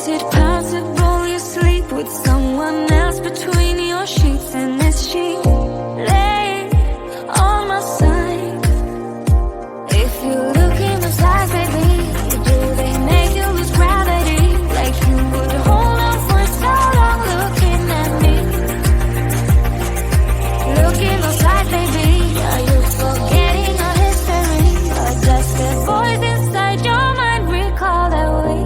Is it possible you sleep with someone else between your sheets? And is she laying on my side? If you look in the eyes, baby, do they make you lose gravity? Like you would hold on for so long looking at me. Look in those eyes, baby, are you forgetting our history? Or does the voice inside your mind recall that way?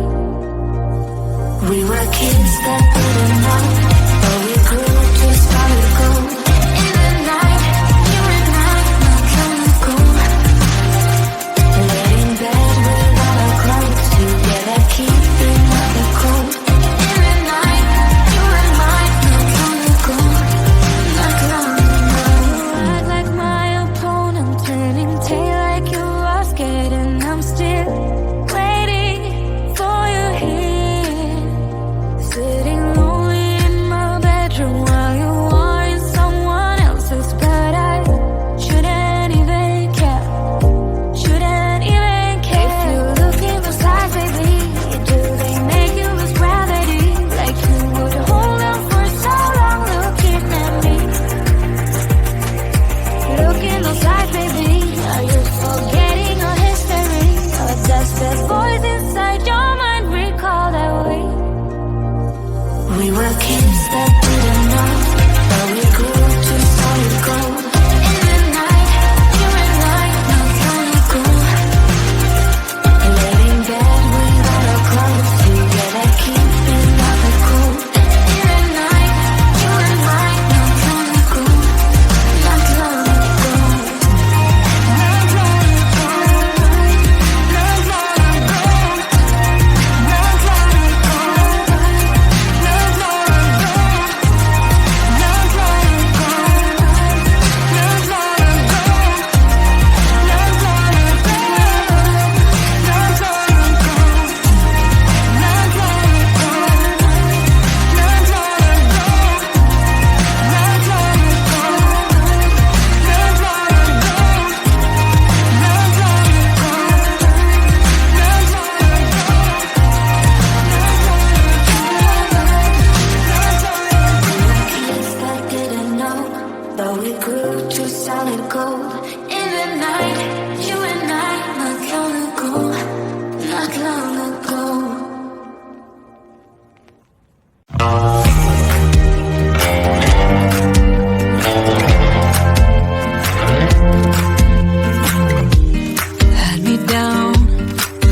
We were kids that didn't know, but we grew to solid gold. In the night, you and I, not counting gold. Lay in bed without our clothes, together keeping out the cold. In the night, you and I, not counting gold. Not long ago, ride like my opponent, turning tail like you are scared, and I'm still waiting for you here. Sitting lonely in my bedroom while you are in someone else's, but I shouldn't even care. Shouldn't even care. If you look in those eyes, baby, do they make you lose gravity? Like you would hold on for so long looking at me. Look in those eyes, baby, are you forgetting our history? Or does the voice inside your mind recall that way? We were kids that didn't know, but we grew to solid gold. In the night, you and I, not counting gold. Lay in bed without our clothes, together keeping out the cold. In the night, you and I, not counting gold. Not long ago. Not long ago. Not long ago. Not long ago. Not long ago. Not long ago. Not long ago. Not long ago. Not long ago. Not long ago. Not long ago. Not long ago. Not long Kids that didn't know, but we grew to solid gold. In the night, you and I, not counting gold. Not long ago. Had me down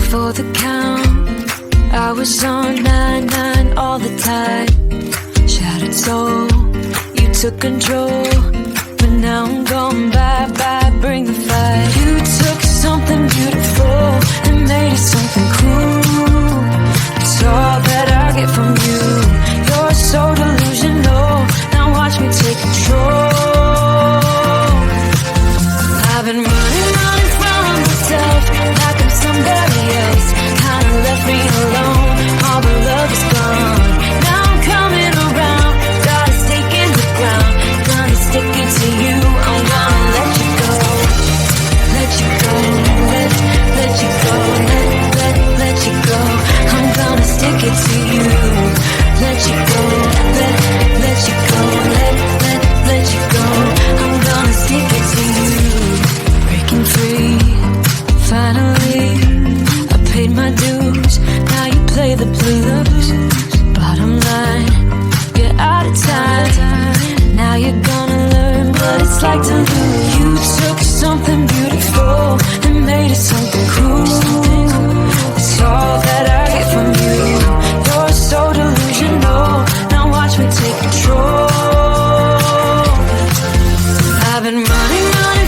for the count. I was on 9-9 all the time. Shattered soul, you took control. But now I'm gone, bye-bye, bring the fire. You took something beautiful and made it something cool. It's all that I get from you. You're so delusional, now watch me take control. I've been running from myself like I'm somebody else. Kinda left me alone, all the love is gone. Now I'm coming around, got a stake in the ground. Gonna stick it to you, I'm gonna let you go. Let you go, let you go, let you go. I'm gonna stick it to you. Let you go, let you go, let you go. I'm gonna stick it to you. Breaking free, finally, I paid my dues. Now you play the blues. Bottom line, you're out of time. Now you're gonna learn what it's like to lose. You took something beautiful and made it something cool. It's all that I get from you. You're so delusional, now watch me take control. I've been running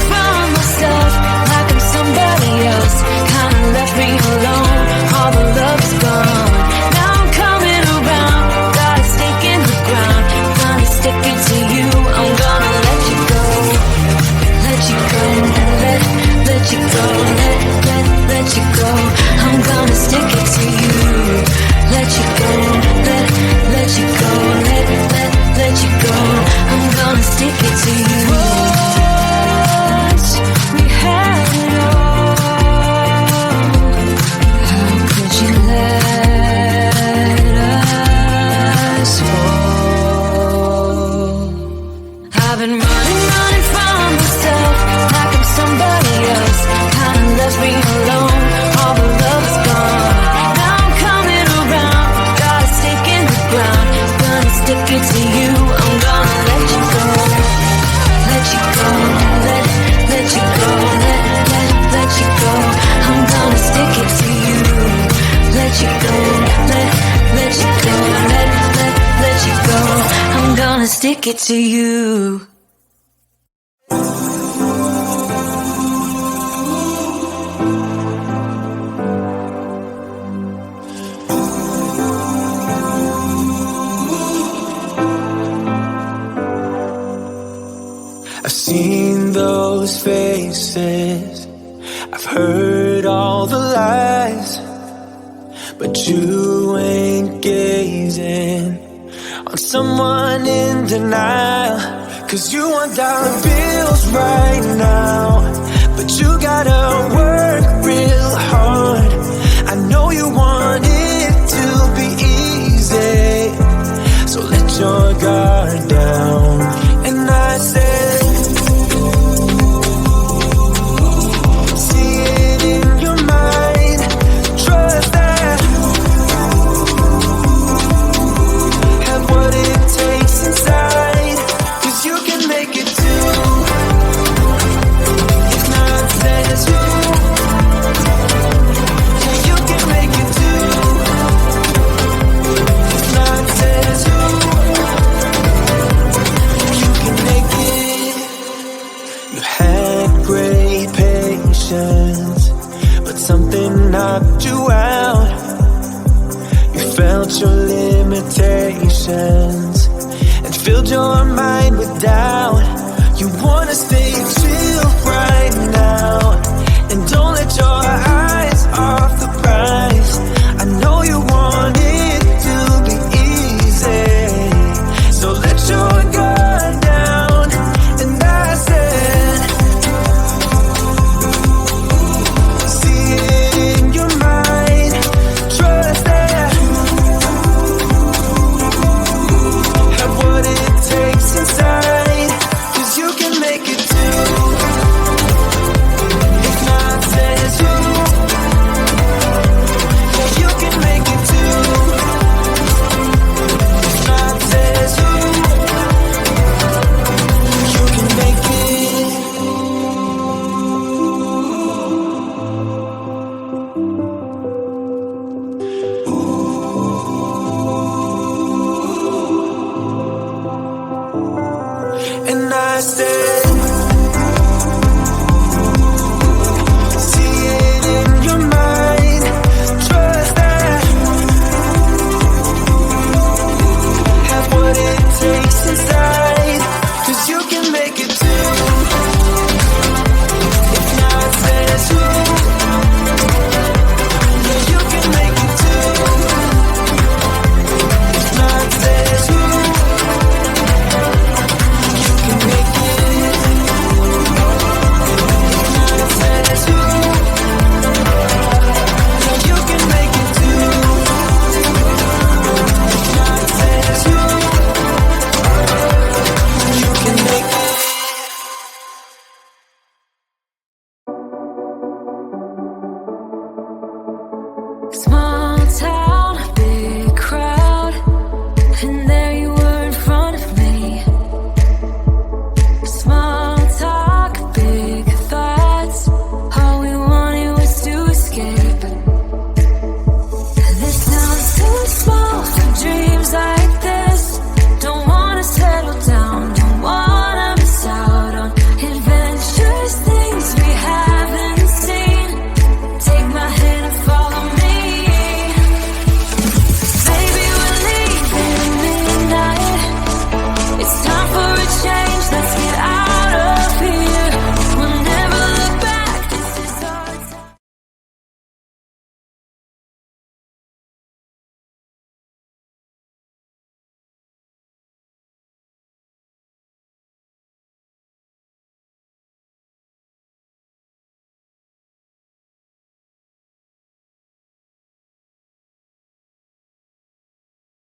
from myself like I'm somebody else. Kinda left me alone, all the love is gone. Now I'm coming around, got a stake in the ground. Gonna stick it to you, I'm gonna let you go. Let you go, let you go, let you go. I'm gonna stick it to you. Let you go, let you go, let you go. I'm gonna stick it to you. Once we had it all, how could you let us stick it to you. I've seen those faces, I've heard all the lies, but you ain't gazing on someone in denial. 'Cause you want dollar bills right now, but you gotta work real hard. I know you want it to be easy, so let your guard down. And I said, see it in your mind, trust that, have what it takes inside, 'cause you can make it too. If not says who, yeah, you can make it too. If not says who, you can make it. You had great patience, but something knocked you out. You felt your limitations and filled your mind with doubt. You wanna stay chill right now, and don't let your eyes off the prize. I know you want it to be easy, so let your guard down. And I said, see it in your mind, trust that, have what it takes inside, 'cause you can make it too. If not says who, yeah, you can make it too. If not says who, you can make it. And I said, see it in your mind, trust that, have what it takes inside, 'cause you can make it too. If not says who, yeah, you can make it too. If not says who, you can make it. If not says who, yeah, you can make it too. If not says who, you can make it. Small